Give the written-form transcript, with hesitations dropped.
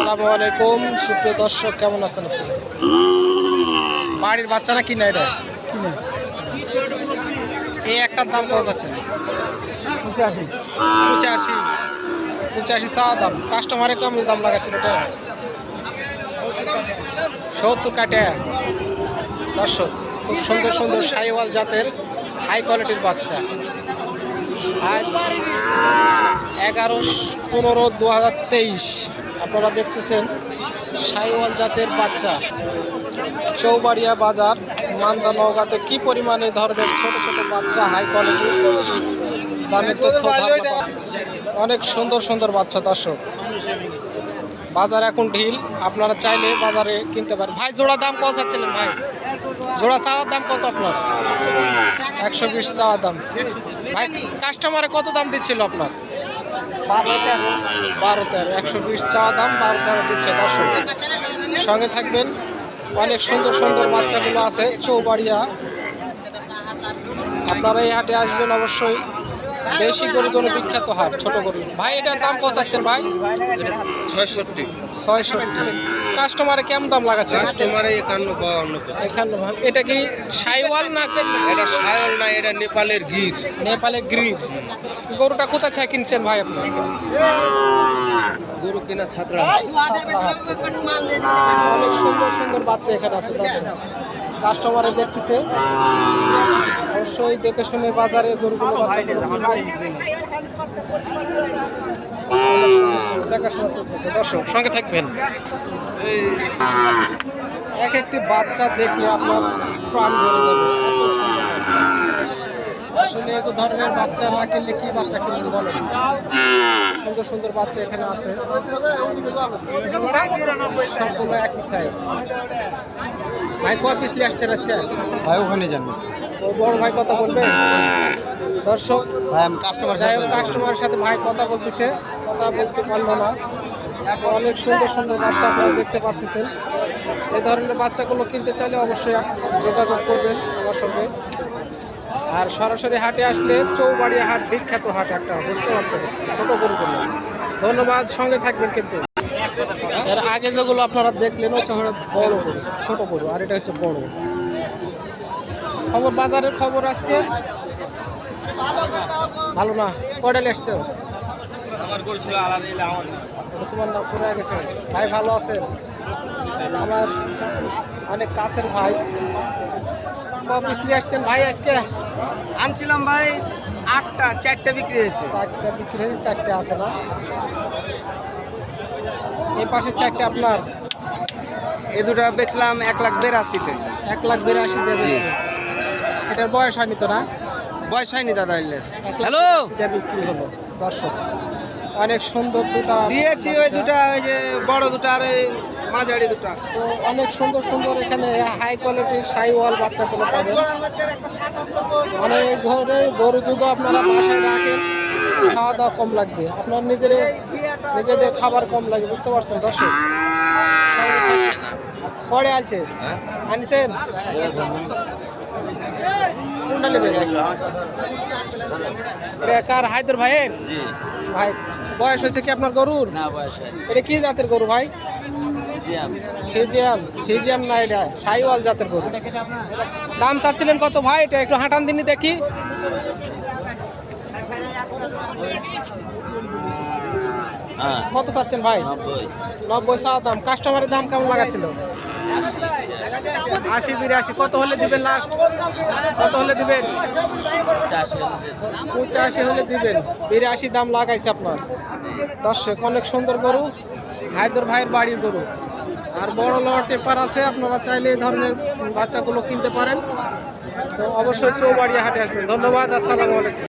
আসসালামু আলাইকুম সুপ্রিয় দর্শক, কেমন আছেন আপনি? বাড়ির বাচ্চা না কিনা? এটা কিনা। এই একটার দাম কত যাচ্ছেন? 85 85 চাওয়া দাম। কাস্টমারে কেমন দাম লাগাচ্ছেন? এটা 70 কাটে। দর্শক, খুব সুন্দর সুন্দর শাহিওয়াল জাতের হাই কোয়ালিটির বাচ্চা। আজ 11/15/2023 আপনারা দেখতেছেন শাহিওয়াল জাতের বাচ্চা। চৌবাড়িয়া বাজার মান্দা নওগাঁতে কি পরিমাণে ধরনের ছোট ছোট বাচ্চা হাই কোয়ালিটির দামের তথ্য অনেক সুন্দর সুন্দর বাচ্চা। দর্শক, বাজার এখন ঢিল, আপনারা চাইলে বাজারে কিনতে পারেন। ভাই জোড়া দাম কত চাচ্ছিলেন? ভাই জোড়া চাওয়ার দাম কত আপনার? 120 চাওয়া দাম। ভাই কাস্টমারে কত দাম দিচ্ছিল আপনার? 12-13। 120 চাওয়া দাম, 12-13 দিচ্ছে। দর্শক সঙ্গে থাকবেন, অনেক সুন্দর সুন্দর বাচ্চাগুলো আছে চৌবাড়িয়া। আপনারা এই হাটে আসবেন অবশ্যই। দেশি গরুর জন্য বিখ্যাত হাট, ছোট গরু। ভাই এটার দাম কত চাচ্ছেন ভাই? 66। কাস্টমারে কেমন দাম লাগাচ্ছে? কাস্টমারে 51-52। এটা কি শাহিওয়াল না? এটা শাহিওয়াল না, এটা নেপালের গির। নেপালের গির। গরুটা কোথা থেকে কিনছেন ভাই আপনি? গরু কিনা ছাত্রা। অনেক সুন্দর সুন্দর বাচ্চা এখানে আছে। কাস্টমারে দেখতেছে, অবশ্যই দেখে শুনে বাজারে গরুগুলো বাচ্চাগুলো দেখাশোনা চলতেছে। দর্শক সঙ্গে থাকবেন। এক একটি বাচ্চা দেখলে আপনার প্রাণ ভরে যাবে, এত সুন্দর বাচ্চা। আসলে এত ধরনের বাচ্চা না কিনলে কি বাচ্চা কিনবেন বলেন? সুন্দর সুন্দর বাচ্চা এখানে আছে, সম্পূর্ণ একই সাইজ। ভাই কয় পিস নিয়ে আসছেন আজকে? ভাই ওখানে জানবো। ও বড় ভাই কথা বলবে। দর্শক ভাই আমি কাস্টমারের সাথে ভাই কথা বলতেছে, কথা বলতে পারলো না। অনেক সুন্দর সুন্দর বাচ্চা আপনারা দেখতে পারতেছেন। এই ধরনের বাচ্চাগুলো কিনতে চাইলে অবশ্যই যোগাযোগ করবেন আমার সঙ্গে। আর সরাসরি হাটে আসলে চৌবাড়িয়া হাট বিখ্যাত হাট একটা, বুঝতে পারছেন, ছোট গরুর জন্য। ধন্যবাদ, সঙ্গে থাকবেন। কিন্তু এর আগে যেগুলো আপনারা দেখলেন হচ্ছে বড় গরু, ছোট গরু, আর এটা হচ্ছে বড়। খবর, বাজারের খবর আজকে ভালো না। কয়টা এসছে? তোমার নাম পড়ে গেছে। ভাই ভালো আছেন? আমার অনেক কাছের ভাই। কপিস নিয়ে আসছেন ভাই আজকে? আনছিলাম ভাই 8টা, 4টা বিক্রি হয়েছে। 4টা বিক্রি হয়েছে, 4টে আছে না? এই পাশে 4টে আপনার? এ দুটা বেচলাম 1,82,000-তে। 1,82,000 দিয়ে বেচলেন। এটার বয়স হয়নি তো না? বয়স হয়নি দাদা। হ্যালো, বিক্রি হলো। দর্শক অনেক সুন্দর দুটা দিয়েছি, ওই দুটা, ওই যে বড় দুটা আর ওই মাঝারি দুটা। তো অনেক সুন্দর সুন্দর এখানে হাই কোয়ালিটির শাহিওয়াল বাচ্চাগুলো পাবেন। অনেক ঘরে গরু যদি আপনারা বাসায় রাখেন, খাওয়া দাওয়া কম লাগবে, আপনার নিজেদের খাবার কম লাগে, বুঝতে পারছেন? দর্শক পরে আছে আনছেন কোনটা নেবেন? কার? হায়দর ভাইয়ের? ভাই বয়স হয়েছে কি আপনার গরুর? এটা কি জাতের গরু ভাই? ফিজিয়াম না, এটা শাহিওয়াল জাতের গরু। দাম চাচ্ছিলেন কত ভাই? এটা একটু হাঁটান দিনই দেখি। কত চাচ্ছেন ভাই? 90 চাওয়া দাম। কাস্টমারের দাম কেমন লাগাচ্ছিল? 80-82। কত হলে দিবেন লাস্ট? কত হলে দিবেন? 85 হলে দিবেন। 82 দাম লাগাইছে আপনার। দর্শক অনেক সুন্দর গরু, হায়দর ভাইয়ের বাড়ির গরু। আর বড় লট টেপার আছে, আপনারা চাইলে এই ধরনের বাচ্চাগুলো কিনতে পারেন। তো অবশ্যই চৌবাড়িয়া হাটে আসবেন। ধন্যবাদ, আসসালামু আলাইকুম।